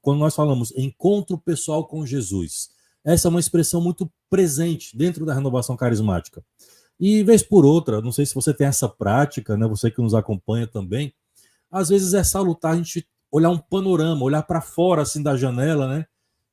quando nós falamos encontro pessoal com Jesus, essa é uma expressão muito presente dentro da renovação carismática. E, vez por outra, não sei se você tem essa prática, né, você que nos acompanha também, às vezes é salutar a gente olhar um panorama, olhar para fora assim da janela, né,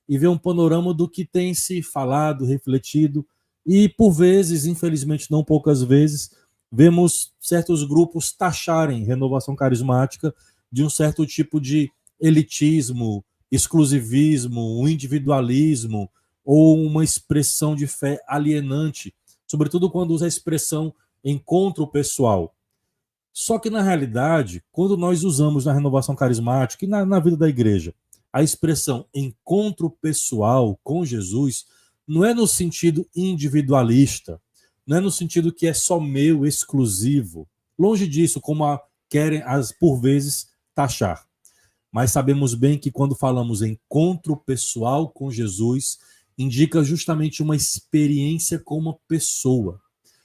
e ver um panorama do que tem se falado, refletido, e por vezes, infelizmente não poucas vezes, vemos certos grupos taxarem renovação carismática de um certo tipo de elitismo, exclusivismo, um individualismo ou uma expressão de fé alienante, sobretudo quando usa a expressão encontro pessoal. Só que, na realidade, quando nós usamos na renovação carismática e na vida da igreja a expressão encontro pessoal com Jesus, não é no sentido individualista, não é no sentido que é só meu, exclusivo. Longe disso, como querem, por vezes, taxar. Mas sabemos bem que quando falamos encontro pessoal com Jesus, indica justamente uma experiência com uma pessoa.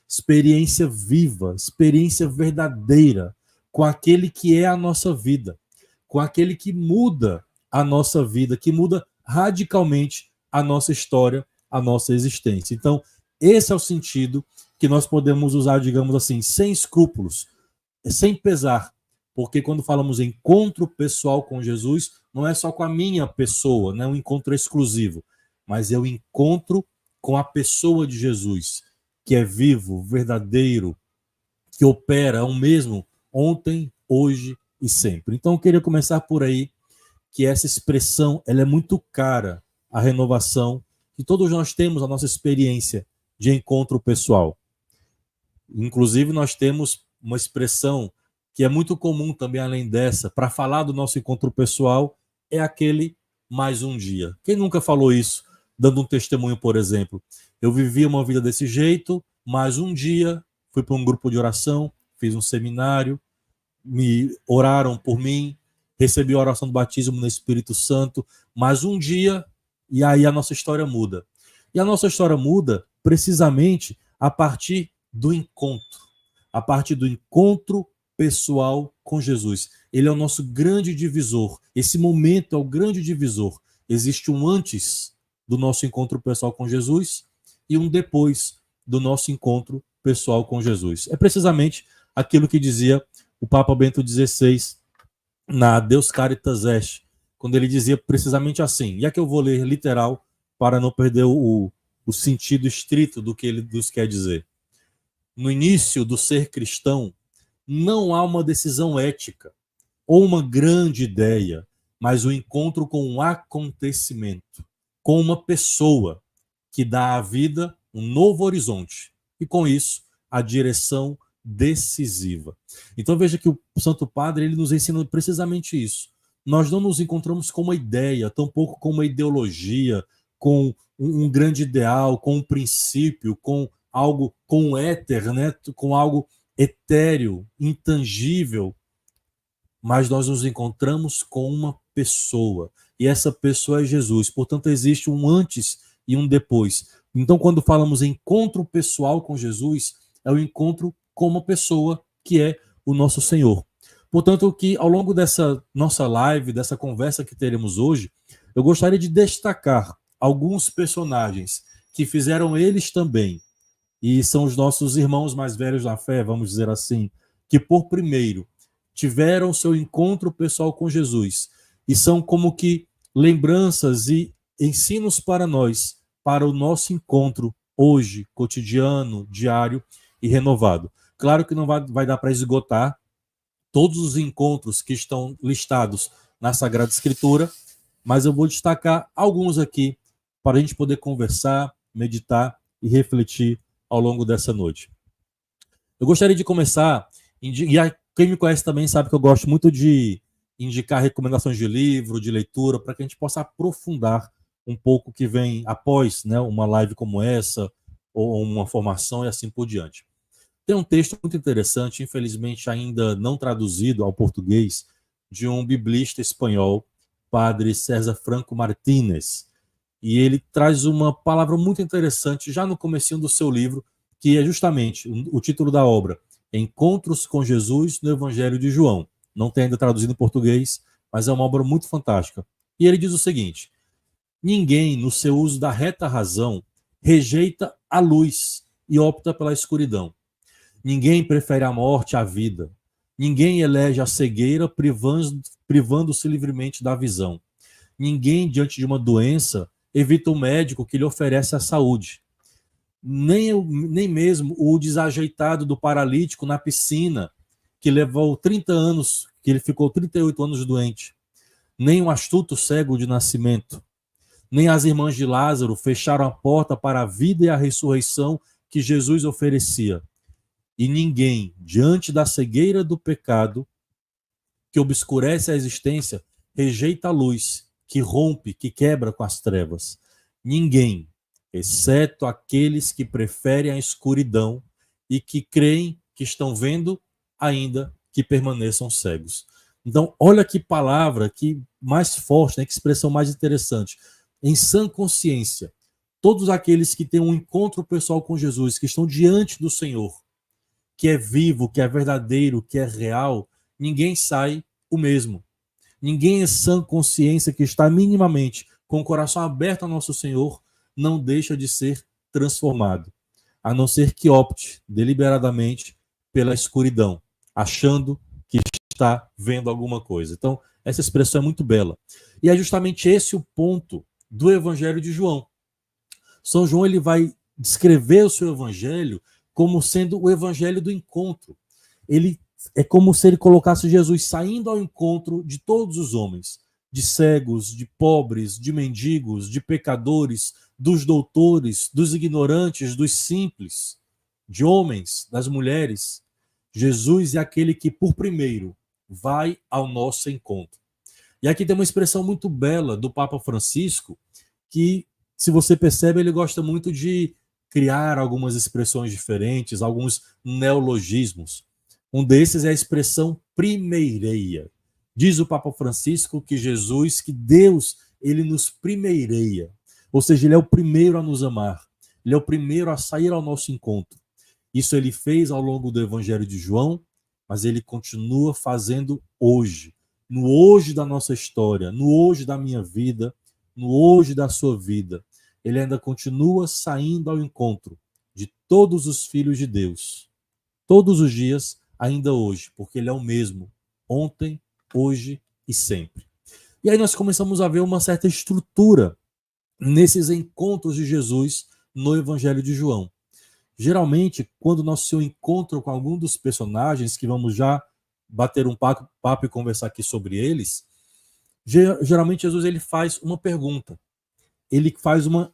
Experiência viva, experiência verdadeira, com aquele que é a nossa vida, com aquele que muda a nossa vida, que muda radicalmente a nossa história, a nossa existência. Então, esse é o sentido que nós podemos usar, digamos assim, sem escrúpulos, sem pesar, porque quando falamos encontro pessoal com Jesus, não é só com a minha pessoa, não é um encontro exclusivo, mas é o encontro com a pessoa de Jesus, que é vivo, verdadeiro, que opera o mesmo ontem, hoje e sempre. Então eu queria começar por aí, que essa expressão ela é muito cara à renovação, que todos nós temos a nossa experiência de encontro pessoal. Inclusive nós temos uma expressão que é muito comum também além dessa, para falar do nosso encontro pessoal, é aquele mais um dia. Quem nunca falou isso, dando um testemunho, por exemplo? Eu vivi uma vida desse jeito, mais um dia, fui para um grupo de oração, fiz um seminário, me oraram por mim, recebi a oração do batismo no Espírito Santo, mais um dia, e aí a nossa história muda. E a nossa história muda precisamente a partir do encontro, a partir do encontro pessoal com Jesus. Ele é o nosso grande divisor. Esse momento é o grande divisor. Existe um antes do nosso encontro pessoal com Jesus e um depois do nosso encontro pessoal com Jesus. É precisamente aquilo que dizia o Papa Bento XVI na Deus Caritas Est, quando ele dizia precisamente assim, e aqui eu vou ler literal para não perder o sentido estrito do que ele nos quer dizer. No início do ser cristão, não há uma decisão ética ou uma grande ideia, mas o encontro com um acontecimento, com uma pessoa que dá à vida um novo horizonte e, com isso, a direção decisiva. Então veja que o Santo Padre ele nos ensina precisamente isso. Nós não nos encontramos com uma ideia, tampouco com uma ideologia, com um grande ideal, com um princípio, com algo, com um éter, né? Com algo etéreo, intangível, mas nós nos encontramos com uma pessoa, e essa pessoa é Jesus. Portanto, existe um antes e um depois. Então, quando falamos encontro pessoal com Jesus, é o encontro com uma pessoa que é o nosso Senhor. Portanto, que ao longo dessa nossa live, dessa conversa que teremos hoje, eu gostaria de destacar alguns personagens que fizeram eles também, e são os nossos irmãos mais velhos na fé, vamos dizer assim, que por primeiro tiveram seu encontro pessoal com Jesus, e são como que lembranças e ensinos para nós, para o nosso encontro hoje, cotidiano, diário e renovado. Claro que não vai dar para esgotar todos os encontros que estão listados na Sagrada Escritura, mas eu vou destacar alguns aqui para a gente poder conversar, meditar e refletir ao longo dessa noite. Eu gostaria de começar, e quem me conhece também sabe que eu gosto muito de indicar recomendações de livro, de leitura, para que a gente possa aprofundar um pouco o que vem após, né, uma live como essa, ou uma formação e assim por diante. Tem um texto muito interessante, infelizmente ainda não traduzido ao português, de um biblista espanhol, padre César Franco Martínez, e ele traz uma palavra muito interessante já no comecinho do seu livro, que é justamente o título da obra, Encontros com Jesus no Evangelho de João. Não tem ainda traduzido em português, mas é uma obra muito fantástica. E ele diz o seguinte: ninguém, no seu uso da reta razão, rejeita a luz e opta pela escuridão. Ninguém prefere a morte à vida. Ninguém elege a cegueira privando-se livremente da visão. Ninguém, diante de uma doença, evita o médico que lhe oferece a saúde. Nem mesmo o desajeitado do paralítico na piscina, que levou 30 anos, que ele ficou 38 anos doente. Nem o astuto cego de nascimento. Nem as irmãs de Lázaro fecharam a porta para a vida e a ressurreição que Jesus oferecia. E ninguém, diante da cegueira do pecado, que obscurece a existência, rejeita a luz, que rompe, que quebra com as trevas. Ninguém, exceto aqueles que preferem a escuridão e que creem que estão vendo, ainda que permaneçam cegos. Então, olha que palavra que mais forte, né? Que expressão mais interessante. Em sã consciência, todos aqueles que têm um encontro pessoal com Jesus, que estão diante do Senhor, que é vivo, que é verdadeiro, que é real, ninguém sai o mesmo. Ninguém em sã consciência que está minimamente com o coração aberto ao nosso Senhor não deixa de ser transformado, a não ser que opte deliberadamente pela escuridão, achando que está vendo alguma coisa. Então, essa expressão é muito bela. E é justamente esse o ponto do Evangelho de João. São João ele vai descrever o seu Evangelho como sendo o Evangelho do encontro. Ele é como se ele colocasse Jesus saindo ao encontro de todos os homens, de cegos, de pobres, de mendigos, de pecadores, dos doutores, dos ignorantes, dos simples, de homens, das mulheres. Jesus é aquele que, por primeiro, vai ao nosso encontro. E aqui tem uma expressão muito bela do Papa Francisco, que, se você percebe, ele gosta muito de criar algumas expressões diferentes, alguns neologismos. Um desses é a expressão primeireia. Diz o Papa Francisco que Jesus, que Deus, ele nos primeireia. Ou seja, ele é o primeiro a nos amar. Ele é o primeiro a sair ao nosso encontro. Isso ele fez ao longo do Evangelho de João, mas ele continua fazendo hoje. No hoje da nossa história, no hoje da minha vida, no hoje da sua vida. Ele ainda continua saindo ao encontro de todos os filhos de Deus. Todos os dias, ainda hoje, porque ele é o mesmo, ontem, hoje e sempre. E aí nós começamos a ver uma certa estrutura nesses encontros de Jesus no Evangelho de João. Geralmente, quando nós se encontra com algum dos personagens, que vamos já bater um papo e conversar aqui sobre eles, geralmente Jesus ele faz uma pergunta, ele faz uma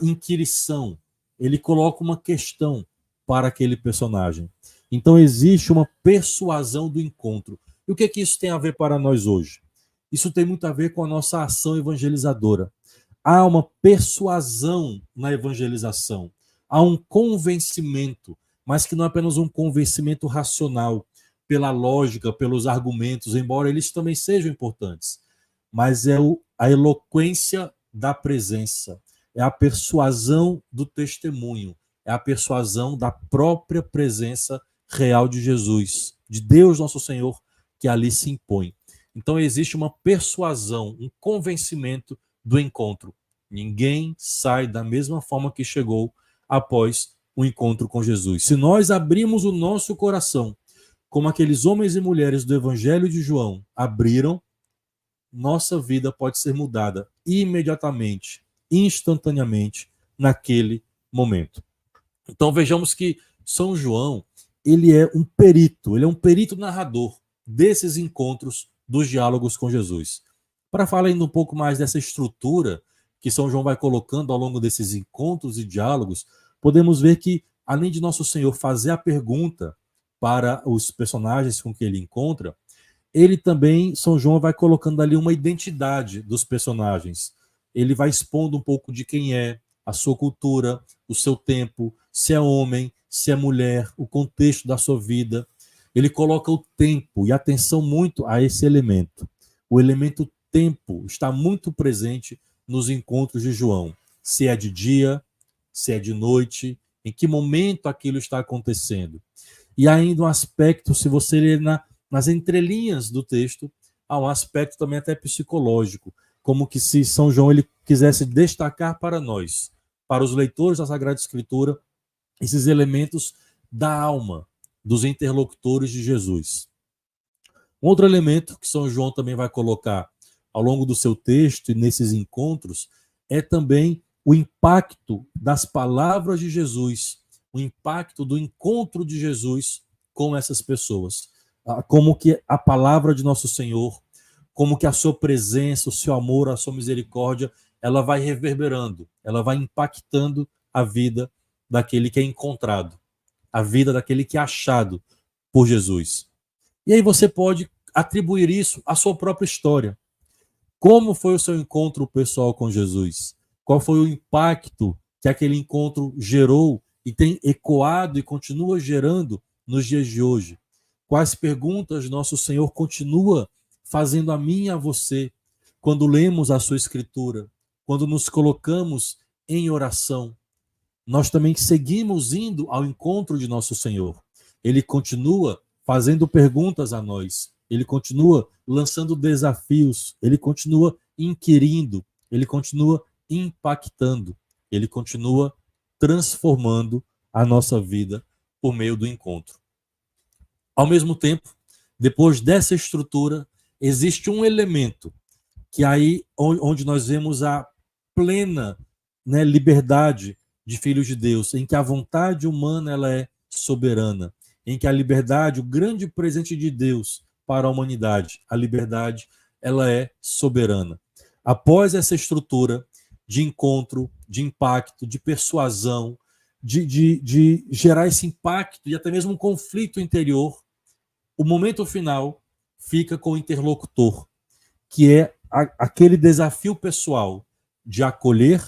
inquirição, ele coloca uma questão para aquele personagem. Então existe uma persuasão do encontro. E o que é que isso tem a ver para nós hoje? Isso tem muito a ver com a nossa ação evangelizadora. Há uma persuasão na evangelização, há um convencimento, mas que não é apenas um convencimento racional, pela lógica, pelos argumentos, embora eles também sejam importantes, mas é a eloquência da presença, é a persuasão do testemunho, é a persuasão da própria presença real de Jesus, de Deus nosso Senhor, que ali se impõe. Então existe uma persuasão, um convencimento do encontro. Ninguém sai da mesma forma que chegou após o encontro com Jesus. Se nós abrimos o nosso coração, como aqueles homens e mulheres do Evangelho de João abriram, nossa vida pode ser mudada imediatamente, instantaneamente, naquele momento. Então vejamos que São João, ele é um perito narrador desses encontros, dos diálogos com Jesus. Para falar ainda um pouco mais dessa estrutura que São João vai colocando ao longo desses encontros e diálogos, podemos ver que, além de Nosso Senhor fazer a pergunta para os personagens com que ele encontra, ele também, São João, vai colocando ali uma identidade dos personagens. Ele vai expondo um pouco de quem é, a sua cultura, o seu tempo, se é homem, se é mulher, o contexto da sua vida. Ele coloca o tempo e atenção muito a esse elemento. O elemento tempo está muito presente nos encontros de João. Se é de dia, se é de noite, em que momento aquilo está acontecendo. E ainda um aspecto, se você ler nas entrelinhas do texto, há um aspecto também até psicológico. como que se São João ele quisesse destacar para nós, para os leitores da Sagrada Escritura, esses elementos da alma dos interlocutores de Jesus. Um outro elemento que São João também vai colocar ao longo do seu texto e nesses encontros é também o impacto das palavras de Jesus, o impacto do encontro de Jesus com essas pessoas. Como que a palavra de nosso Senhor, como que a sua presença, o seu amor, a sua misericórdia, ela vai reverberando, ela vai impactando a vida daquele que é encontrado, a vida daquele que é achado por Jesus. E aí você pode atribuir isso à sua própria história. Como foi o seu encontro pessoal com Jesus? Qual foi o impacto que aquele encontro gerou e tem ecoado e continua gerando nos dias de hoje? Quais perguntas nosso Senhor continua fazendo a mim e a você quando lemos a sua Escritura, quando nos colocamos em oração? Nós também seguimos indo ao encontro de nosso Senhor. Ele continua fazendo perguntas a nós, ele continua lançando desafios, ele continua inquirindo, ele continua impactando, ele continua transformando a nossa vida por meio do encontro. Ao mesmo tempo, depois dessa estrutura, existe um elemento que aí onde nós vemos a plena, né, liberdade de filhos de Deus, em que a vontade humana ela é soberana, em que a liberdade, o grande presente de Deus para a humanidade, a liberdade, ela é soberana. Após essa estrutura de encontro, de impacto, de persuasão, de gerar esse impacto e até mesmo um conflito interior, o momento final fica com o interlocutor, que é aquele desafio pessoal de acolher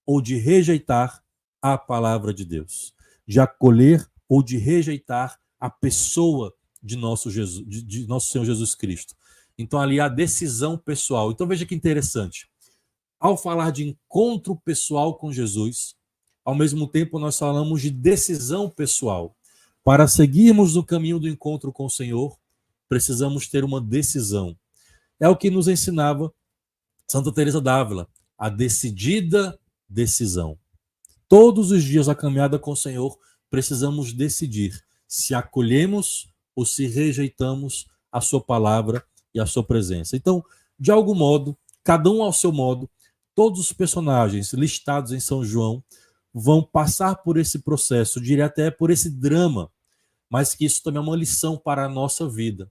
ou de rejeitar a palavra de Deus, de acolher ou de rejeitar a pessoa de nosso Senhor Jesus Cristo. Então ali há decisão pessoal. Então veja que interessante. Ao falar de encontro pessoal com Jesus, ao mesmo tempo nós falamos de decisão pessoal. Para seguirmos no caminho do encontro com o Senhor, precisamos ter uma decisão. É o que nos ensinava Santa Teresa d'Ávila, a decidida decisão. Todos os dias a caminhada com o Senhor, precisamos decidir se acolhemos ou se rejeitamos a sua palavra e a sua presença. Então, de algum modo, cada um ao seu modo, todos os personagens listados em São João vão passar por esse processo, diria até por esse drama, mas que isso também é uma lição para a nossa vida,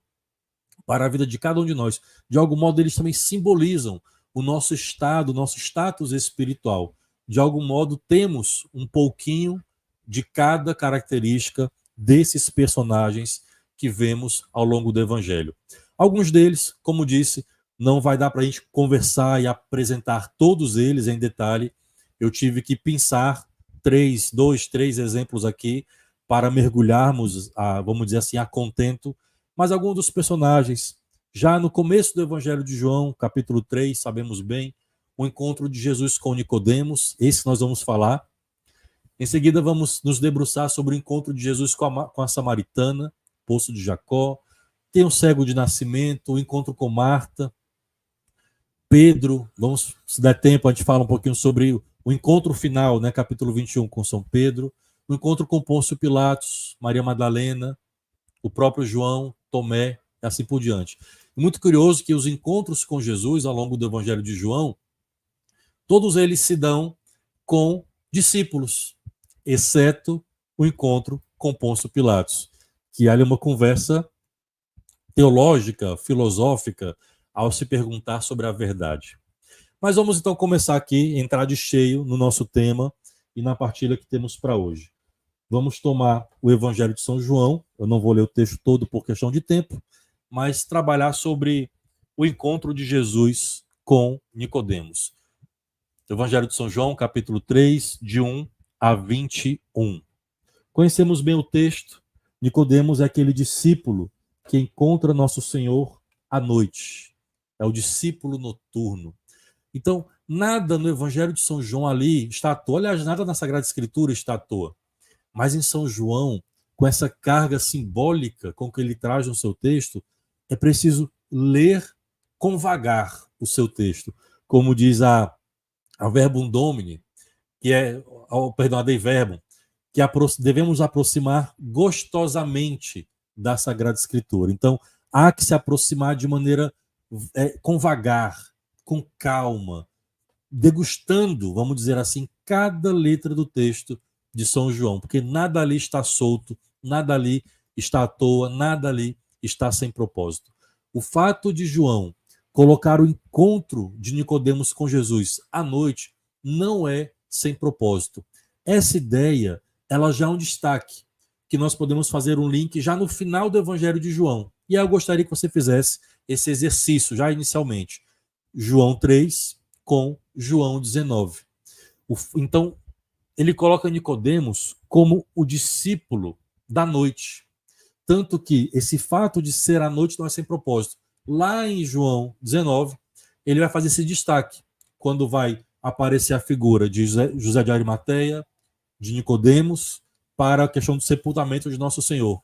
para a vida de cada um de nós. De algum modo, eles também simbolizam o nosso estado, o nosso status espiritual. De algum modo, temos um pouquinho de cada característica desses personagens que vemos ao longo do Evangelho. Alguns deles, como disse, não vai dar para a gente conversar e apresentar todos eles em detalhe. Eu tive que pensar dois, três exemplos aqui para mergulharmos, vamos dizer assim, a contento. Mas alguns dos personagens, já no começo do Evangelho de João, capítulo 3, sabemos bem, o encontro de Jesus com Nicodemos, esse nós vamos falar. Em seguida, vamos nos debruçar sobre o encontro de Jesus com a samaritana, poço de Jacó. Tem o cego de nascimento, o encontro com Marta. Pedro, vamos, se der tempo, a gente fala um pouquinho sobre o encontro final, né, capítulo 21, com São Pedro. O encontro com Pôncio Pilatos, Maria Madalena, o próprio João, Tomé, e assim por diante. Muito curioso que os encontros com Jesus, ao longo do Evangelho de João, todos eles se dão com discípulos, exceto o encontro com Pôncio Pilatos, que há ali uma conversa teológica, filosófica, ao se perguntar sobre a verdade. Mas vamos então começar aqui, entrar de cheio no nosso tema e na partilha que temos para hoje. Vamos tomar o Evangelho de São João, eu não vou ler o texto todo por questão de tempo, mas trabalhar sobre o encontro de Jesus com Nicodemos. Evangelho de São João, capítulo 3, de 1 a 21. Conhecemos bem o texto. Nicodemos é aquele discípulo que encontra nosso Senhor à noite. É o discípulo noturno. Então, nada no Evangelho de São João ali está à toa. Aliás, nada na Sagrada Escritura está à toa. Mas em São João, com essa carga simbólica com que ele traz no seu texto, é preciso ler com vagar o seu texto, como diz a Verbum Domini, que é, perdão, a Dei Verbum, que devemos aproximar gostosamente da Sagrada Escritura. Então, há que se aproximar de maneira com vagar, com calma, degustando, vamos dizer assim, cada letra do texto de São João, porque nada ali está solto, nada ali está à toa, nada ali está sem propósito. O fato de João colocar o encontro de Nicodemos com Jesus à noite não é sem propósito. Essa ideia, ela já é um destaque, que nós podemos fazer um link já no final do Evangelho de João. E aí eu gostaria que você fizesse esse exercício já inicialmente. João 3 com João 19. Então, ele coloca Nicodemos como o discípulo da noite. Tanto que esse fato de ser à noite não é sem propósito. Lá em João 19, ele vai fazer esse destaque, quando vai aparecer a figura de José de Arimateia, de Nicodemos, para a questão do sepultamento de Nosso Senhor.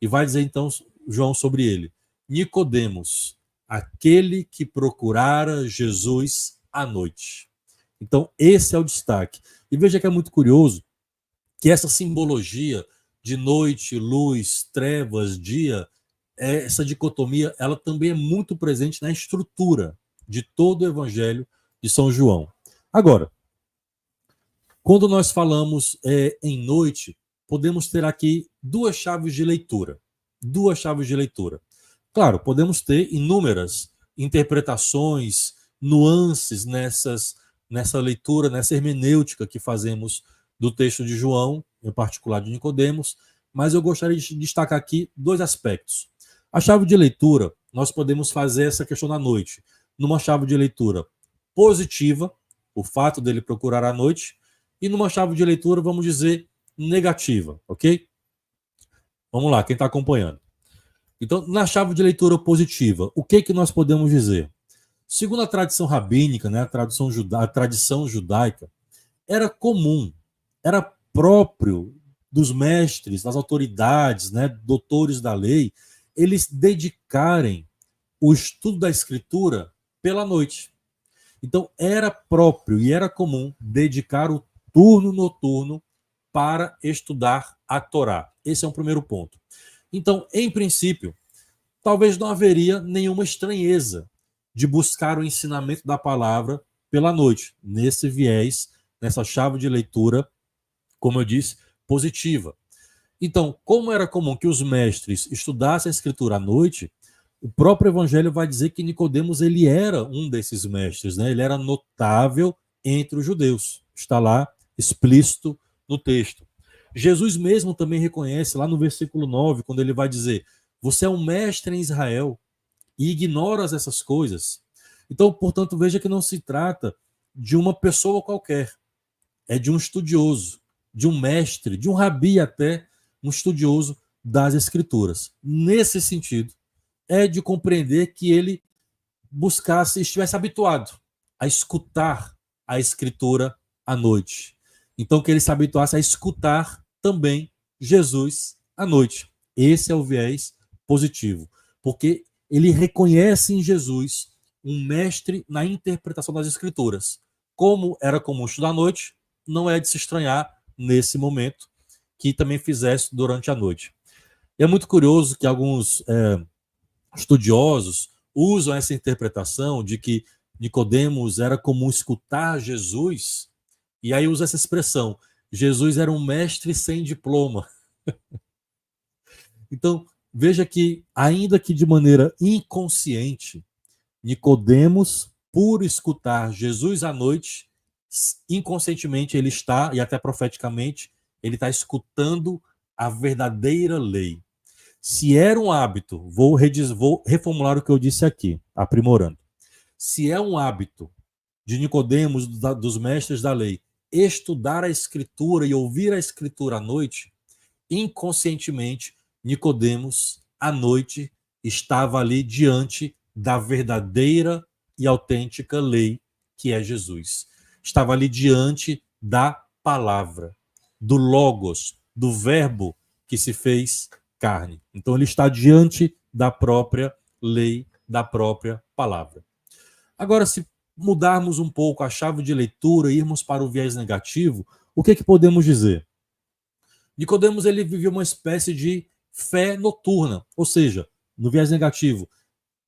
E vai dizer então João sobre ele: Nicodemos, aquele que procurara Jesus à noite. Então, esse é o destaque. E veja que é muito curioso que essa simbologia de noite, luz, trevas, dia, essa dicotomia, ela também é muito presente na estrutura de todo o Evangelho de São João. Agora, quando nós falamos em noite, podemos ter aqui duas chaves de leitura. Duas chaves de leitura. Claro, podemos ter inúmeras interpretações, nuances nessa leitura, nessa hermenêutica que fazemos do texto de João, em particular de Nicodemos, mas eu gostaria de destacar aqui dois aspectos. A chave de leitura, nós podemos fazer essa questão da noite numa chave de leitura positiva, o fato dele procurar à noite, e numa chave de leitura, vamos dizer, negativa, ok? Vamos lá, quem está acompanhando. Então, na chave de leitura positiva, o que nós podemos dizer? Segundo a tradição rabínica, né, a tradição judaica, era comum, era próprio dos mestres, das autoridades, né, doutores da lei, eles dedicarem o estudo da Escritura pela noite. Então, era próprio e era comum dedicar o turno noturno para estudar a Torá. Esse é um primeiro ponto. Então, em princípio, talvez não haveria nenhuma estranheza de buscar o ensinamento da palavra pela noite, nesse viés, nessa chave de leitura, como eu disse, positiva. Então, como era comum que os mestres estudassem a Escritura à noite, o próprio Evangelho vai dizer que Nicodemos ele era um desses mestres, né? Ele era notável entre os judeus. Está lá explícito no texto. Jesus mesmo também reconhece lá no versículo 9, quando ele vai dizer: você é um mestre em Israel e ignoras essas coisas. Então, portanto, veja que não se trata de uma pessoa qualquer, é de um estudioso, de um mestre, de um rabi até, um estudioso das Escrituras. Nesse sentido, é de compreender que ele estivesse habituado a escutar a Escritura à noite. Então, que ele se habituasse a escutar também Jesus à noite. Esse é o viés positivo, porque ele reconhece em Jesus um mestre na interpretação das Escrituras. Como era comum estudar à noite, não é de se estranhar nesse momento que também fizesse durante a noite. E é muito curioso que alguns estudiosos usam essa interpretação de que Nicodemos era comum escutar Jesus, e aí usa essa expressão: Jesus era um mestre sem diploma. Então, veja que, ainda que de maneira inconsciente, Nicodemos, por escutar Jesus à noite, inconscientemente ele está, e até profeticamente, ele está escutando a verdadeira lei. Se era um hábito, vou reformular o que eu disse aqui, aprimorando. Se é um hábito de Nicodemos, dos mestres da lei, estudar a Escritura e ouvir a Escritura à noite, inconscientemente, Nicodemos, à noite, estava ali diante da verdadeira e autêntica lei, que é Jesus. Estava ali diante da palavra, do Logos, do Verbo que se fez carne. Então ele está diante da própria lei, da própria palavra. Agora, se mudarmos um pouco a chave de leitura, irmos para o viés negativo, o que podemos dizer? Nicodemos, ele vivia uma espécie de fé noturna, ou seja, no viés negativo,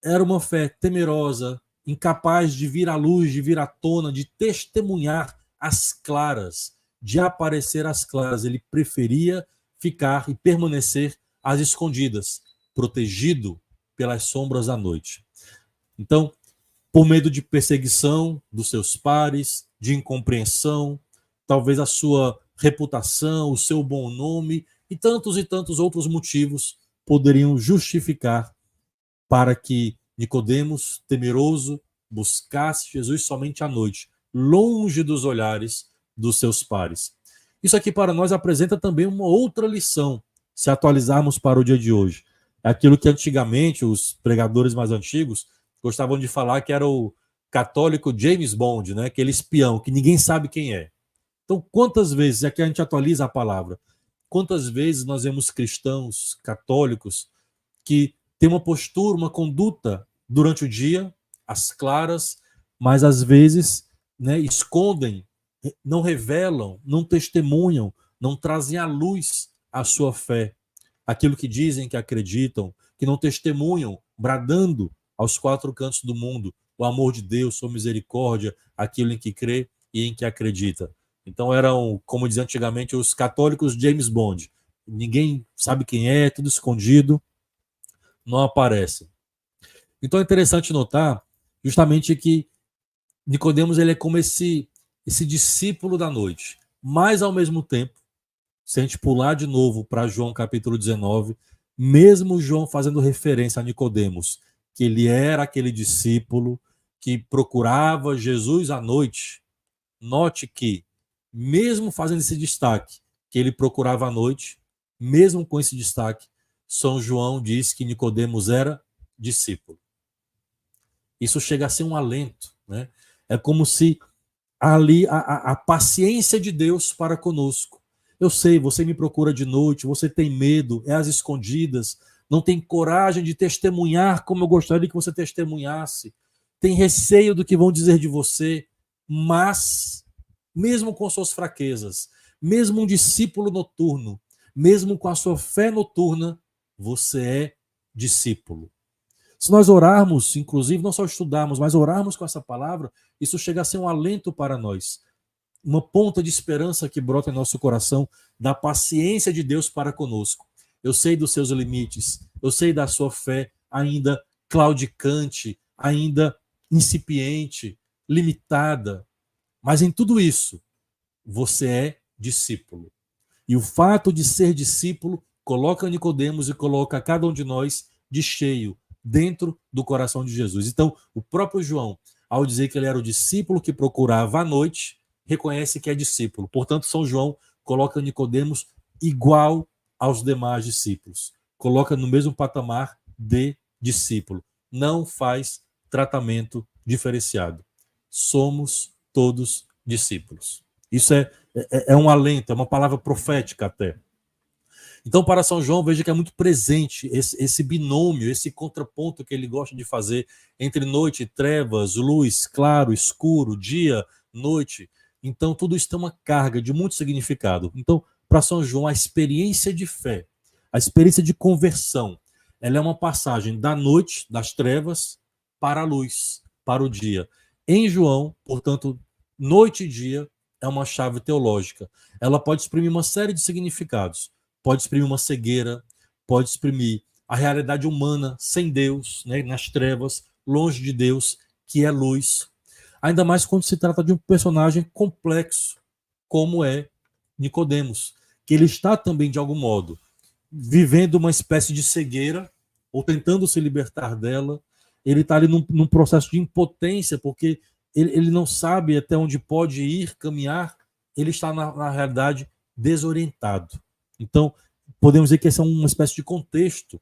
era uma fé temerosa, incapaz de vir à luz, de vir à tona, de testemunhar às claras, de aparecer às claras. Ele preferia ficar e permanecer às escondidas, protegido pelas sombras da noite. Então, por medo de perseguição dos seus pares, de incompreensão, talvez a sua reputação, o seu bom nome e tantos outros motivos poderiam justificar para que Nicodemos, temeroso, buscasse Jesus somente à noite, longe dos olhares dos seus pares. Isso aqui para nós apresenta também uma outra lição, se atualizarmos para o dia de hoje. É aquilo que antigamente os pregadores mais antigos gostavam de falar, que era o católico James Bond, né? Aquele espião que ninguém sabe quem é. Então, quantas vezes, aqui a gente atualiza a palavra, quantas vezes nós vemos cristãos católicos que têm uma postura, uma conduta durante o dia, às claras, mas às vezes, né, escondem, não revelam, não testemunham, não trazem à luz a sua fé, aquilo que dizem que acreditam, que não testemunham, bradando aos quatro cantos do mundo o amor de Deus, sua misericórdia, aquilo em que crê e em que acredita. Então eram, como dizia antigamente, os católicos James Bond. Ninguém sabe quem é, tudo escondido, não aparece. Então é interessante notar justamente que Nicodemos, ele é como esse discípulo da noite, mas ao mesmo tempo, se a gente pular de novo para João capítulo 19, mesmo João fazendo referência a Nicodemos, que ele era aquele discípulo que procurava Jesus à noite, note que, mesmo fazendo esse destaque, que ele procurava à noite, mesmo com esse destaque, São João diz que Nicodemos era discípulo. Isso chega a ser um alento, né? É como se ali a paciência de Deus para conosco. Eu sei, você me procura de noite, você tem medo, é às escondidas, não tem coragem de testemunhar como eu gostaria que você testemunhasse, tem receio do que vão dizer de você, mas, mesmo com suas fraquezas, mesmo um discípulo noturno, mesmo com a sua fé noturna, você é discípulo. Se nós orarmos, inclusive, não só estudarmos, mas orarmos com essa palavra, isso chega a ser um alento para nós. Uma ponta de esperança que brota em nosso coração, da paciência de Deus para conosco. Eu sei dos seus limites, eu sei da sua fé ainda claudicante, ainda incipiente, limitada. Mas em tudo isso, você é discípulo. E o fato de ser discípulo coloca Nicodemos e coloca cada um de nós de cheio dentro do coração de Jesus. Então, o próprio João, ao dizer que ele era o discípulo que procurava à noite, reconhece que é discípulo. Portanto, São João coloca Nicodemos igual aos demais discípulos. Coloca no mesmo patamar de discípulo. Não faz tratamento diferenciado. Somos todos discípulos. Isso é um alento, é uma palavra profética até. Então, para São João, veja que é muito presente esse binômio, esse contraponto que ele gosta de fazer entre noite e trevas, luz, claro, escuro, dia, noite. Então, tudo isso tem uma carga de muito significado. Então, para São João, a experiência de fé, a experiência de conversão, ela é uma passagem da noite, das trevas, para a luz, para o dia. Em João, portanto, noite e dia é uma chave teológica. Ela pode exprimir uma série de significados. Pode exprimir uma cegueira, pode exprimir a realidade humana sem Deus, né, nas trevas, longe de Deus, que é luz. Ainda mais quando se trata de um personagem complexo, como é Nicodemos, que ele está também, de algum modo, vivendo uma espécie de cegueira, ou tentando se libertar dela. Ele está ali num processo de impotência, porque ele não sabe até onde pode ir, caminhar. Ele está, na realidade, desorientado. Então, podemos dizer que esse é uma espécie de contexto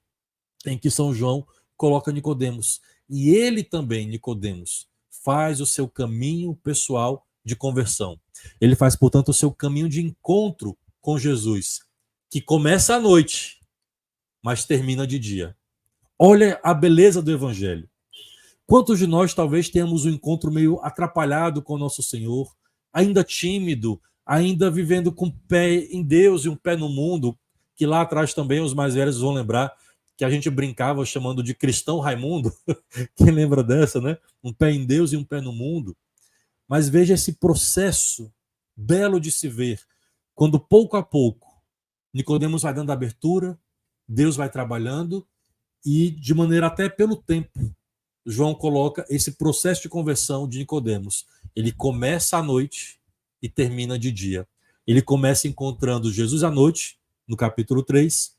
em que São João coloca Nicodemos. E ele também, Nicodemos, faz o seu caminho pessoal de conversão. Ele faz, portanto, o seu caminho de encontro com Jesus, que começa à noite, mas termina de dia. Olha a beleza do Evangelho. Quantos de nós talvez tenhamos um encontro meio atrapalhado com o nosso Senhor, ainda tímido, ainda vivendo com o pé em Deus e um pé no mundo, que lá atrás também os mais velhos vão lembrar que a gente brincava chamando de cristão Raimundo. Quem lembra dessa, né? Um pé em Deus e um pé no mundo. Mas veja esse processo belo de se ver, quando pouco a pouco Nicodemos vai dando abertura, Deus vai trabalhando e de maneira até pelo tempo, João coloca esse processo de conversão de Nicodemos. Ele começa à noite e termina de dia. Ele começa encontrando Jesus à noite, no capítulo 3,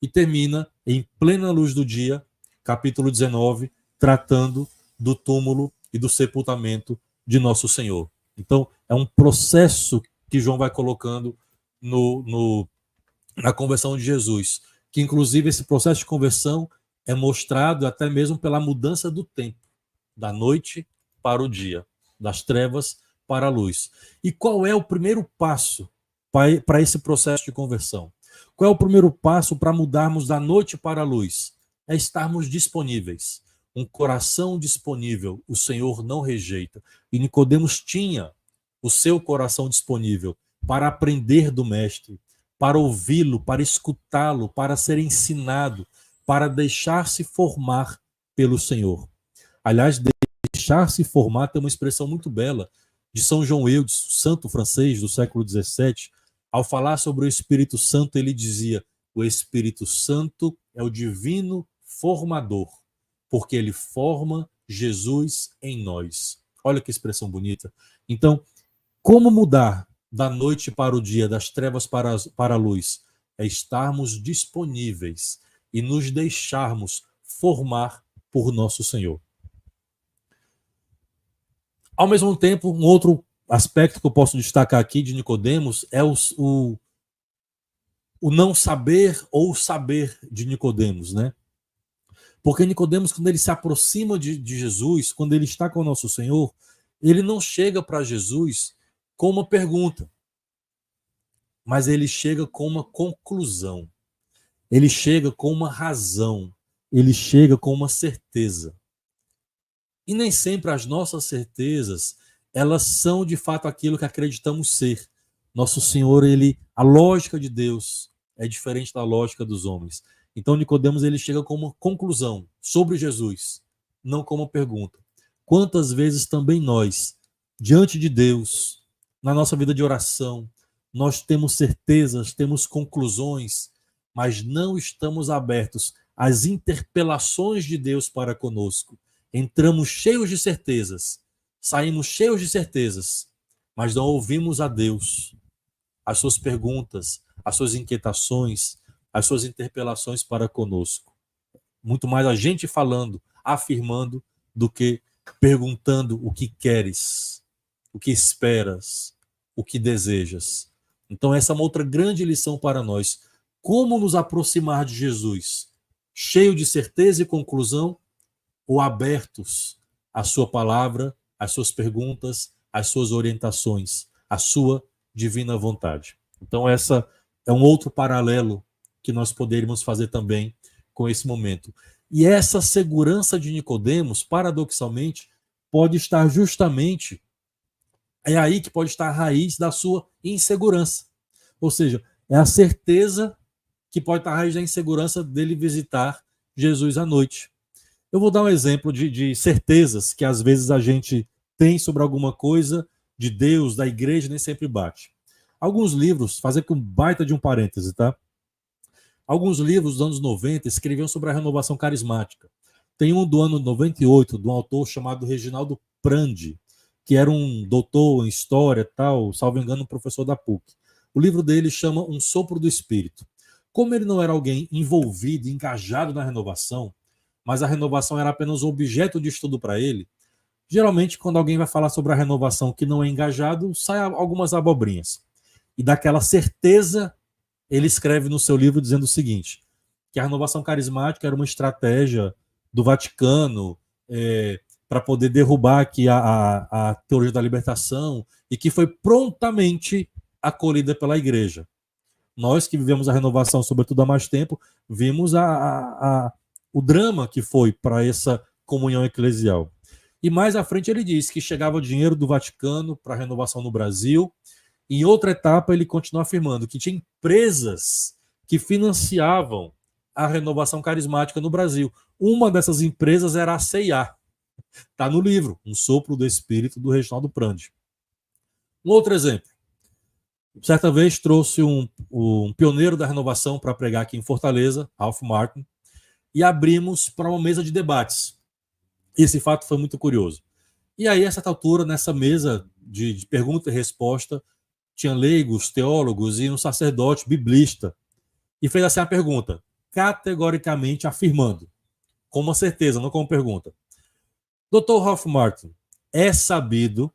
e termina em plena luz do dia, capítulo 19, tratando do túmulo e do sepultamento de nosso Senhor. Então, é um processo que João vai colocando na conversão de Jesus, que inclusive esse processo de conversão é mostrado até mesmo pela mudança do tempo, da noite para o dia, das trevas para a luz. E qual é o primeiro passo para esse processo de conversão? Qual é o primeiro passo para mudarmos da noite para a luz? É estarmos disponíveis. Um coração disponível, o Senhor não rejeita. E Nicodemos tinha o seu coração disponível para aprender do Mestre, para ouvi-lo, para escutá-lo, para ser ensinado, para deixar-se formar pelo Senhor. Aliás, deixar-se formar tem uma expressão muito bela de São João Eudes, santo francês do século XVII. Ao falar sobre o Espírito Santo, ele dizia: o Espírito Santo é o divino formador, porque ele forma Jesus em nós. Olha que expressão bonita. Então, como mudar da noite para o dia, das trevas para a luz? É estarmos disponíveis e nos deixarmos formar por nosso Senhor. Ao mesmo tempo, um outro aspecto que eu posso destacar aqui de Nicodemos é o não saber ou saber de Nicodemos, né? Porque Nicodemos, quando ele se aproxima de Jesus, quando ele está com o nosso Senhor, ele não chega para Jesus com uma pergunta, mas ele chega com uma conclusão. Ele chega com uma razão, ele chega com uma certeza. E nem sempre as nossas certezas, elas são de fato aquilo que acreditamos ser. Nosso Senhor, a lógica de Deus é diferente da lógica dos homens. Então Nicodemos, ele chega com uma conclusão sobre Jesus, não com uma pergunta. Quantas vezes também nós, diante de Deus, na nossa vida de oração, nós temos certezas, temos conclusões, mas não estamos abertos às interpelações de Deus para conosco. Entramos cheios de certezas, saímos cheios de certezas, mas não ouvimos a Deus, as suas perguntas, as suas inquietações, as suas interpelações para conosco. Muito mais a gente falando, afirmando, do que perguntando o que queres, o que esperas, o que desejas. Então essa é uma outra grande lição para nós. Como nos aproximar de Jesus? Cheio de certeza e conclusão, ou abertos à sua palavra, às suas perguntas, às suas orientações, à sua divina vontade. Então essa é um outro paralelo que nós poderíamos fazer também com esse momento. E essa segurança de Nicodemos, paradoxalmente, pode estar justamente, é aí que pode estar a raiz da sua insegurança. Ou seja, é a certeza que pode estar a raiz da insegurança dele visitar Jesus à noite. Eu vou dar um exemplo de certezas que às vezes a gente tem sobre alguma coisa de Deus, da igreja, nem sempre bate. Alguns livros, fazer com um baita de um parêntese, tá? Alguns livros dos anos 90 escreviam sobre a renovação carismática. Tem um do ano 98, de um autor chamado Reginaldo Prandi, que era um doutor em história, tal, salvo engano, um professor da PUC. O livro dele chama Um Sopro do Espírito. Como ele não era alguém envolvido, engajado na renovação, mas a renovação era apenas um objeto de estudo para ele, geralmente, quando alguém vai falar sobre a renovação que não é engajado, sai algumas abobrinhas. E daquela certeza, ele escreve no seu livro dizendo o seguinte, que a renovação carismática era uma estratégia do Vaticano para poder derrubar aqui a teologia da libertação e que foi prontamente acolhida pela igreja. Nós que vivemos a renovação, sobretudo há mais tempo, vimos o drama que foi para essa comunhão eclesial. E mais à frente ele diz que chegava dinheiro do Vaticano para renovação no Brasil. Em outra etapa, ele continua afirmando que tinha empresas que financiavam a renovação carismática no Brasil. Uma dessas empresas era a CIA. Está no livro, Um Sopro do Espírito, do Reginaldo Prandi. Um outro exemplo. Certa vez trouxe um pioneiro da renovação para pregar aqui em Fortaleza, Ralph Martin, e abrimos para uma mesa de debates. Esse fato foi muito curioso. E aí, a certa altura, nessa mesa de pergunta e resposta, tinha leigos, teólogos e um sacerdote biblista. E fez assim a pergunta, categoricamente afirmando, com uma certeza, não como pergunta. Dr. Ralph Martin, é sabido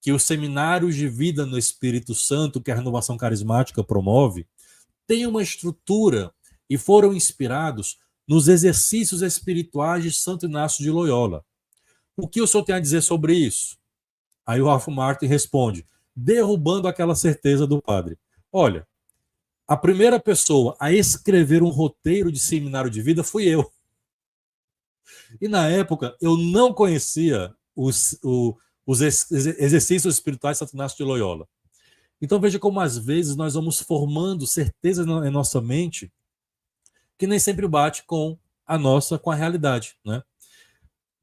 que os seminários de vida no Espírito Santo que a renovação carismática promove têm uma estrutura e foram inspirados nos exercícios espirituais de Santo Inácio de Loyola. O que o senhor tem a dizer sobre isso? Aí o Ralph Martin responde, derrubando aquela certeza do padre. Olha, a primeira pessoa a escrever um roteiro de seminário de vida fui eu. E na época eu não conhecia os exercícios espirituais de Santo Inácio de Loyola. Então veja como às vezes nós vamos formando certezas em nossa mente que nem sempre bate com a realidade, né?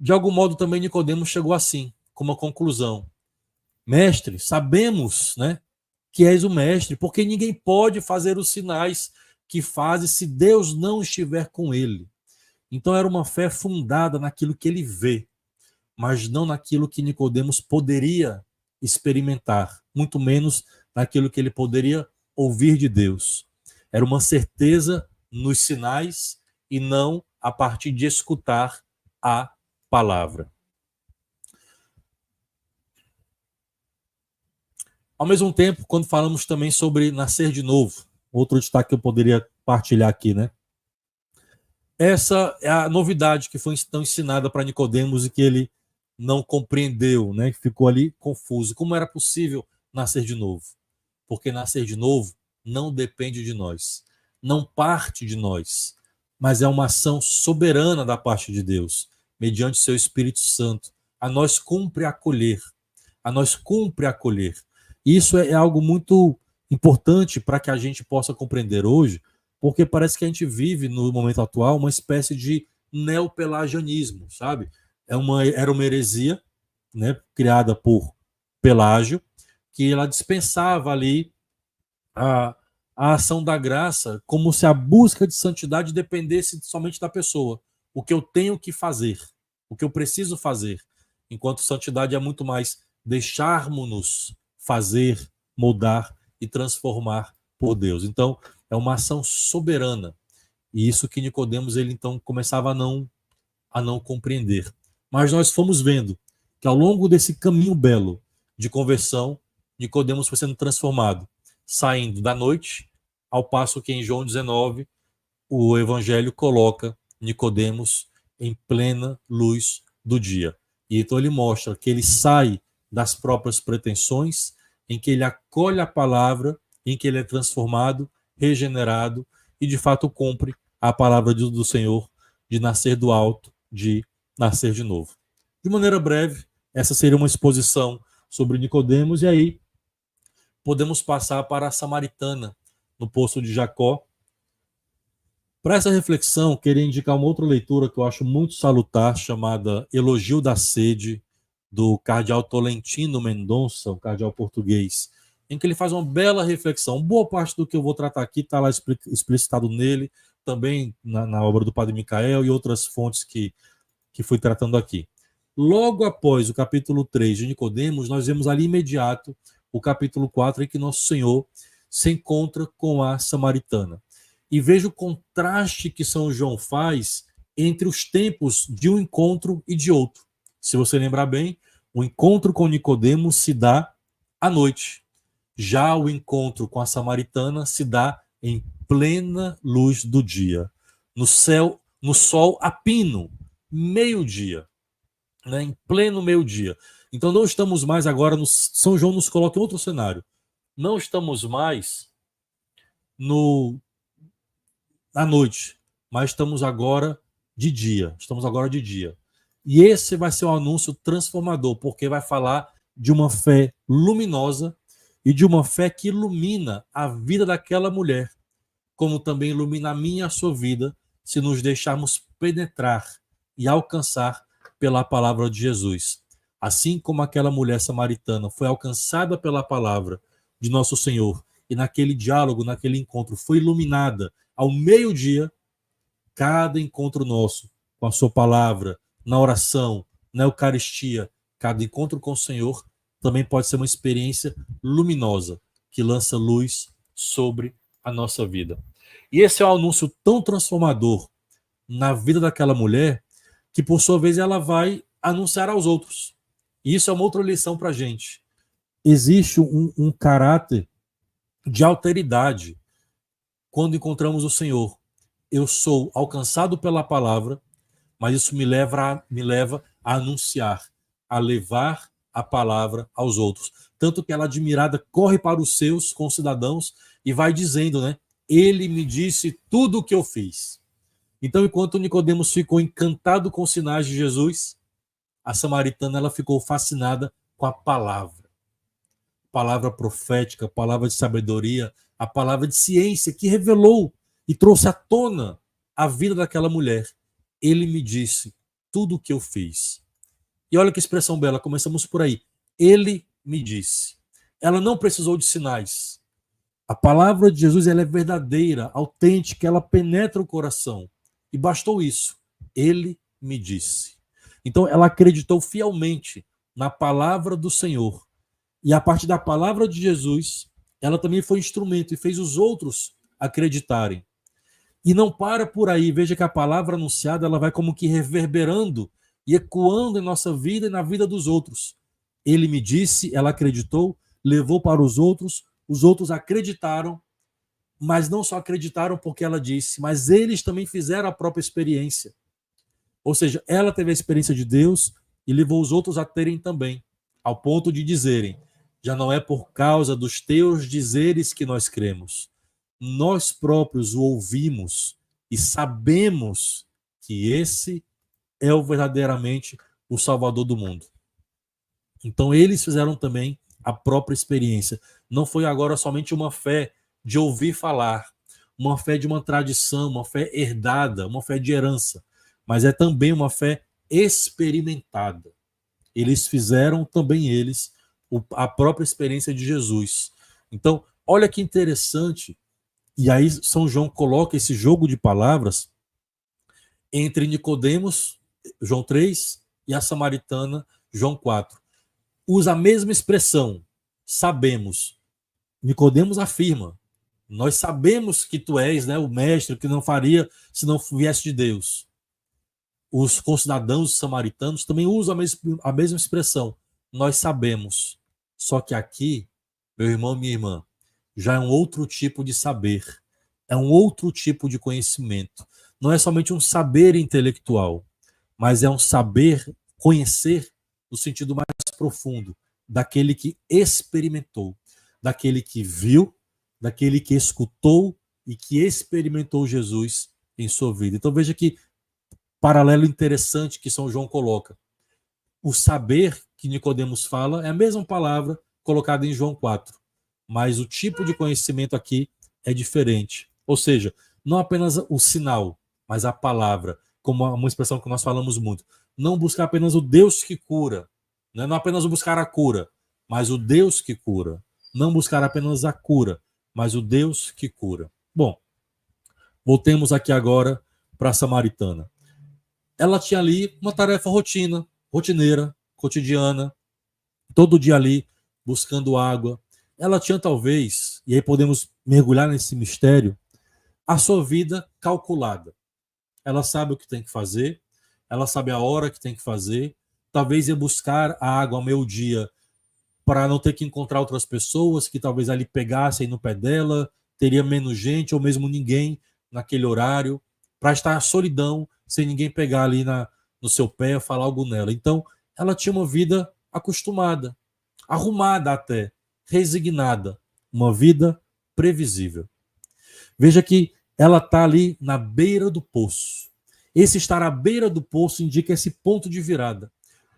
De algum modo também Nicodemos chegou assim, com uma conclusão. Mestre, sabemos, né, que és o mestre, porque ninguém pode fazer os sinais que fazes se Deus não estiver com ele. Então era uma fé fundada naquilo que ele vê, mas não naquilo que Nicodemos poderia experimentar, muito menos naquilo que ele poderia ouvir de Deus. Era uma certeza nos sinais e não a partir de escutar a palavra. Ao mesmo tempo, quando falamos também sobre nascer de novo, outro destaque que eu poderia partilhar aqui, né? Essa é a novidade que foi então ensinada para Nicodemos e que ele não compreendeu, né? Ficou ali confuso. Como era possível nascer de novo? Porque nascer de novo não depende de nós, não parte de nós, mas é uma ação soberana da parte de Deus, mediante seu Espírito Santo. A nós cumpre acolher, a nós cumpre acolher. E isso é algo muito importante para que a gente possa compreender hoje, porque parece que a gente vive, no momento atual, uma espécie de neopelagianismo, sabe? Era uma heresia, né, criada por Pelágio, que ela dispensava ali a ação da graça como se a busca de santidade dependesse somente da pessoa. O que eu tenho que fazer, o que eu preciso fazer. Enquanto santidade é muito mais deixarmos-nos fazer, mudar e transformar por Deus. Então, é uma ação soberana. E isso que Nicodemos ele então começava a não compreender. Mas nós fomos vendo que ao longo desse caminho belo de conversão, Nicodemos foi sendo transformado, saindo da noite, ao passo que em João 19 o evangelho coloca Nicodemos em plena luz do dia. E então ele mostra que ele sai das próprias pretensões, em que ele acolhe a palavra, em que ele é transformado, regenerado e de fato cumpre a palavra do Senhor de nascer do alto, de nascer de novo. De maneira breve, essa seria uma exposição sobre Nicodemos, e aí podemos passar para a Samaritana, no poço de Jacó. Para essa reflexão, queria indicar uma outra leitura que eu acho muito salutar, chamada Elogio da Sede, do cardeal Tolentino Mendonça, um cardeal português, em que ele faz uma bela reflexão. Boa parte do que eu vou tratar aqui está lá explicitado nele, também na obra do Padre Micael e outras fontes que fui tratando aqui. Logo após o capítulo 3 de Nicodemos, nós vemos ali imediato o capítulo 4, em que Nosso Senhor se encontra com a Samaritana. E veja o contraste que São João faz entre os tempos de um encontro e de outro. Se você lembrar bem, o encontro com Nicodemos se dá à noite. Já o encontro com a Samaritana se dá em plena luz do dia, no céu, no sol a pino, meio-dia, né, em pleno meio-dia. Então não estamos mais agora, São João nos coloca em outro cenário. Não estamos mais à noite, mas estamos agora de dia. E esse vai ser um anúncio transformador, porque vai falar de uma fé luminosa e de uma fé que ilumina a vida daquela mulher, como também ilumina a minha e a sua vida, se nos deixarmos penetrar e alcançar pela palavra de Jesus. Assim como aquela mulher samaritana foi alcançada pela palavra de nosso Senhor e naquele diálogo, naquele encontro, foi iluminada ao meio-dia, cada encontro nosso com a sua palavra, na oração, na Eucaristia, cada encontro com o Senhor também pode ser uma experiência luminosa que lança luz sobre a nossa vida. E esse é um anúncio tão transformador na vida daquela mulher que, por sua vez, ela vai anunciar aos outros. E isso é uma outra lição para a gente. Existe um caráter de alteridade quando encontramos o Senhor. Eu sou alcançado pela palavra, mas isso me leva a anunciar, a levar a palavra aos outros. Tanto que ela, admirada, corre para os seus concidadãos e vai dizendo, né? Ele me disse tudo o que eu fiz. Então, enquanto Nicodemos ficou encantado com os sinais de Jesus, a samaritana ela ficou fascinada com a palavra. Palavra profética, palavra de sabedoria, a palavra de ciência que revelou e trouxe à tona a vida daquela mulher. Ele me disse tudo o que eu fiz. E olha que expressão bela, começamos por aí. Ele me disse. Ela não precisou de sinais. A palavra de Jesus ela é verdadeira, autêntica, ela penetra o coração. E bastou isso. Ele me disse. Então ela acreditou fielmente na palavra do Senhor. E a partir da palavra de Jesus, ela também foi instrumento e fez os outros acreditarem. E não para por aí. Veja que a palavra anunciada ela vai como que reverberando e ecoando em nossa vida e na vida dos outros. Ele me disse, ela acreditou, levou para os outros acreditaram, mas não só acreditaram porque ela disse, mas eles também fizeram a própria experiência. Ou seja, ela teve a experiência de Deus e levou os outros a terem também, ao ponto de dizerem, já não é por causa dos teus dizeres que nós cremos. Nós próprios o ouvimos e sabemos que esse é verdadeiramente o Salvador do mundo. Então eles fizeram também a própria experiência. Não foi agora somente uma fé de ouvir falar, uma fé de uma tradição, uma fé herdada, uma fé de herança, mas é também uma fé experimentada. Eles fizeram também a própria experiência de Jesus. Então, olha que interessante, e aí São João coloca esse jogo de palavras entre Nicodemos, João 3, e a samaritana, João 4. Usa a mesma expressão, sabemos. Nicodemos afirma, nós sabemos que tu és, né, o mestre que não faria se não viesse de Deus. Os concidadãos samaritanos também usam a mesma expressão, nós sabemos. Só que aqui, meu irmão, minha irmã, já é um outro tipo de saber, é um outro tipo de conhecimento. Não é somente um saber intelectual, mas é um saber, conhecer no sentido mais profundo, daquele que experimentou, daquele que viu, daquele que escutou e que experimentou Jesus em sua vida. Então veja que paralelo interessante que São João coloca. O saber que Nicodemos fala é a mesma palavra colocada em João 4, mas o tipo de conhecimento aqui é diferente. Ou seja, não apenas o sinal, mas a palavra, como uma expressão que nós falamos muito. Não buscar apenas o Deus que cura, né? Não apenas buscar a cura, mas o Deus que cura. Não buscar apenas a cura, mas o Deus que cura. Bom, voltemos aqui agora para a samaritana. Ela tinha ali uma tarefa rotineira, cotidiana, todo dia ali buscando água. Ela tinha talvez, e aí podemos mergulhar nesse mistério, a sua vida calculada. Ela sabe o que tem que fazer, ela sabe a hora que tem que fazer, talvez ia buscar a água ao meio-dia para não ter que encontrar outras pessoas que talvez ali pegassem no pé dela, teria menos gente ou mesmo ninguém naquele horário, para estar à solidão, sem ninguém pegar ali no seu pé, falar algo nela. Então, ela tinha uma vida acostumada, arrumada até, resignada, uma vida previsível. Veja que ela está ali na beira do poço. Esse estar à beira do poço indica esse ponto de virada.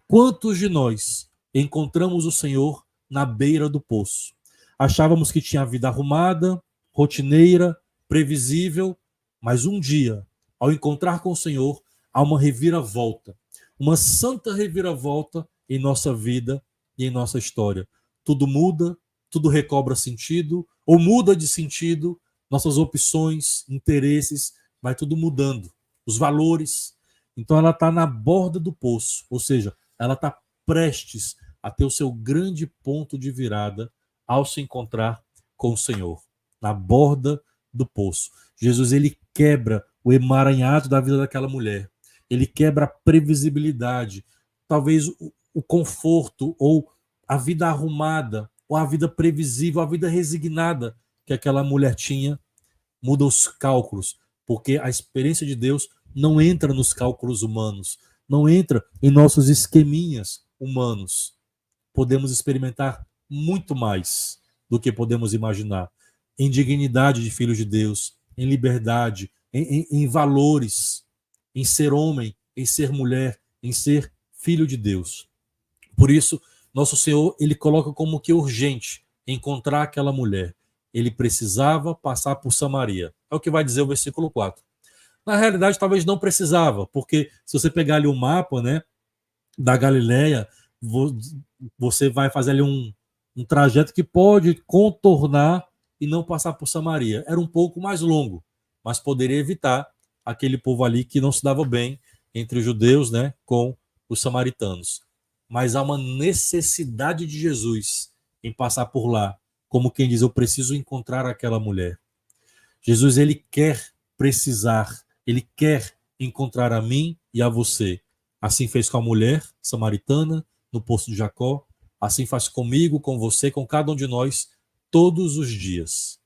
Quantos de nós encontramos o Senhor na beira do poço? Achávamos que tinha a vida arrumada, rotineira, previsível, mas um dia, ao encontrar com o Senhor, há uma reviravolta, uma santa reviravolta em nossa vida e em nossa história. Tudo muda, tudo recobra sentido, ou muda de sentido, nossas opções, interesses, vai tudo mudando, os valores. Então ela está na borda do poço, ou seja, ela está prestes a ter o seu grande ponto de virada ao se encontrar com o Senhor, na borda do poço. Jesus, ele quebra o emaranhado da vida daquela mulher. Ele quebra a previsibilidade, talvez o conforto, ou a vida arrumada, ou a vida previsível, a vida resignada que aquela mulher tinha, muda os cálculos, porque a experiência de Deus não entra nos cálculos humanos, não entra em nossos esqueminhas humanos. Podemos experimentar muito mais do que podemos imaginar, em dignidade de filhos de Deus, em liberdade, em valores, em ser homem, em ser mulher, em ser filho de Deus. Por isso, nosso Senhor, ele coloca como que urgente encontrar aquela mulher. Ele precisava passar por Samaria. É o que vai dizer o versículo 4. Na realidade, talvez não precisava, porque se você pegar ali o mapa, né, da Galileia, você vai fazer ali um trajeto que pode contornar e não passar por Samaria. Era um pouco mais longo, mas poderia evitar aquele povo ali que não se dava bem entre os judeus, né, com os samaritanos. Mas há uma necessidade de Jesus em passar por lá, como quem diz, eu preciso encontrar aquela mulher. Jesus, ele quer precisar, ele quer encontrar a mim e a você. Assim fez com a mulher samaritana no poço de Jacó, assim faz comigo, com você, com cada um de nós, todos os dias.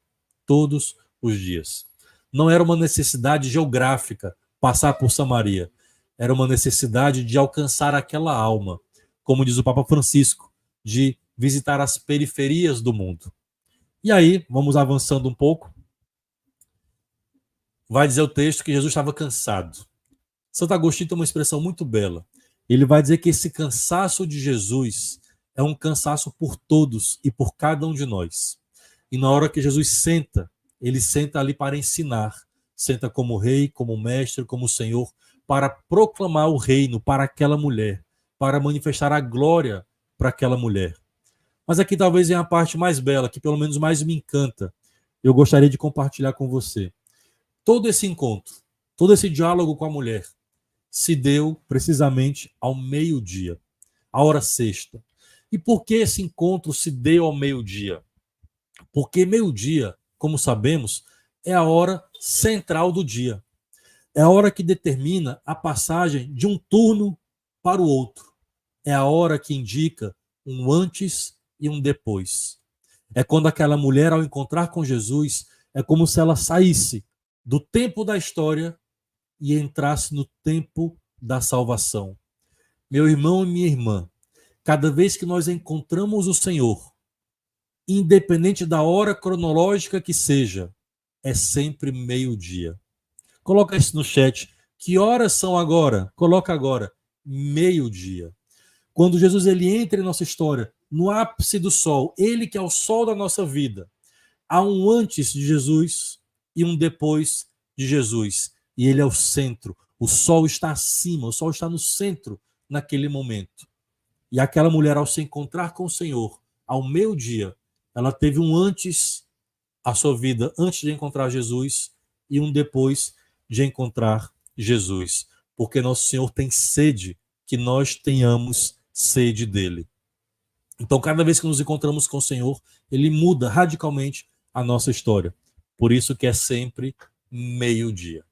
Todos os dias. Não era uma necessidade geográfica passar por Samaria, era uma necessidade de alcançar aquela alma, como diz o Papa Francisco, de visitar as periferias do mundo. E aí, vamos avançando um pouco, vai dizer o texto que Jesus estava cansado. Santo Agostinho tem uma expressão muito bela. Ele vai dizer que esse cansaço de Jesus é um cansaço por todos e por cada um de nós. E na hora que Jesus senta, ele senta ali para ensinar. Senta como rei, como mestre, como senhor, para proclamar o reino para aquela mulher, para manifestar a glória para aquela mulher. Mas aqui talvez venha a parte mais bela, que pelo menos mais me encanta. Eu gostaria de compartilhar com você. Todo esse encontro, todo esse diálogo com a mulher, se deu precisamente ao meio-dia, a hora sexta. E por que esse encontro se deu ao meio-dia? Porque meio-dia, como sabemos, é a hora central do dia. É a hora que determina a passagem de um turno para o outro. É a hora que indica um antes e um depois. É quando aquela mulher, ao encontrar com Jesus, é como se ela saísse do tempo da história e entrasse no tempo da salvação. Meu irmão e minha irmã, cada vez que nós encontramos o Senhor, independente da hora cronológica que seja, é sempre meio-dia. Coloca isso no chat. Que horas são agora? Coloca agora. Meio-dia. Quando Jesus ele entra em nossa história, no ápice do sol, ele que é o sol da nossa vida, há um antes de Jesus e um depois de Jesus. E ele é o centro. O sol está acima, o sol está no centro naquele momento. E aquela mulher, ao se encontrar com o Senhor, ao meio-dia, ela teve um antes a sua vida, antes de encontrar Jesus, e um depois de encontrar Jesus. Porque nosso Senhor tem sede que nós tenhamos sede dele. Então, cada vez que nos encontramos com o Senhor, ele muda radicalmente a nossa história. Por isso que é sempre meio-dia.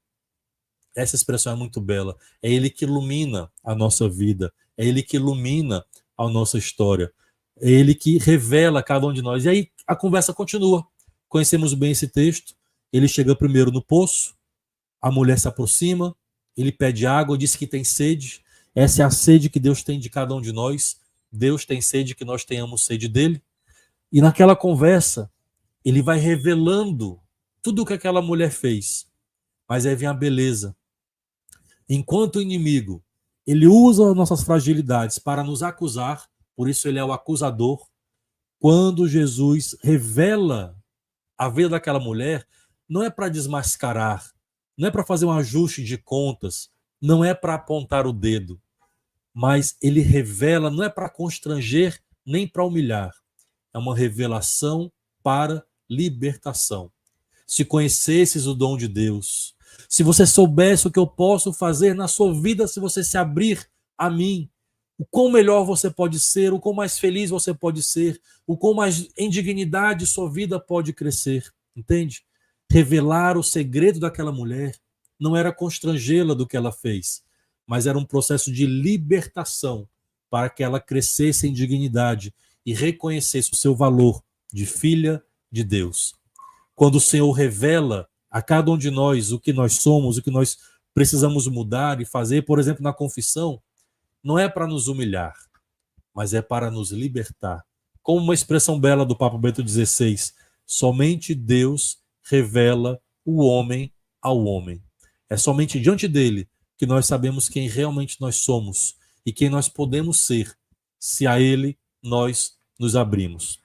Essa expressão é muito bela. É ele que ilumina a nossa vida. É ele que ilumina a nossa história. É ele que revela cada um de nós. E aí a conversa continua. Conhecemos bem esse texto. Ele chega primeiro no poço. A mulher se aproxima. Ele pede água, diz que tem sede. Essa é a sede que Deus tem de cada um de nós. Deus tem sede que nós tenhamos sede dele. E naquela conversa, ele vai revelando tudo o que aquela mulher fez. Mas aí vem a beleza. Enquanto inimigo, ele usa nossas fragilidades para nos acusar, por isso ele é o acusador. Quando Jesus revela a vida daquela mulher, não é para desmascarar, não é para fazer um ajuste de contas, não é para apontar o dedo, mas ele revela, não é para constranger nem para humilhar, é uma revelação para libertação. Se conhecesses o dom de Deus, se você soubesse o que eu posso fazer na sua vida, se você se abrir a mim, o quão melhor você pode ser, o quão mais feliz você pode ser, o quão mais em dignidade sua vida pode crescer, entende? Revelar o segredo daquela mulher não era constrangê-la do que ela fez, mas era um processo de libertação para que ela crescesse em dignidade e reconhecesse o seu valor de filha de Deus. Quando o Senhor revela a cada um de nós o que nós somos, o que nós precisamos mudar e fazer, por exemplo, na confissão, não é para nos humilhar, mas é para nos libertar. Como uma expressão bela do Papa Bento XVI, somente Deus revela o homem ao homem. É somente diante dele que nós sabemos quem realmente nós somos e quem nós podemos ser, se a ele nós nos abrimos.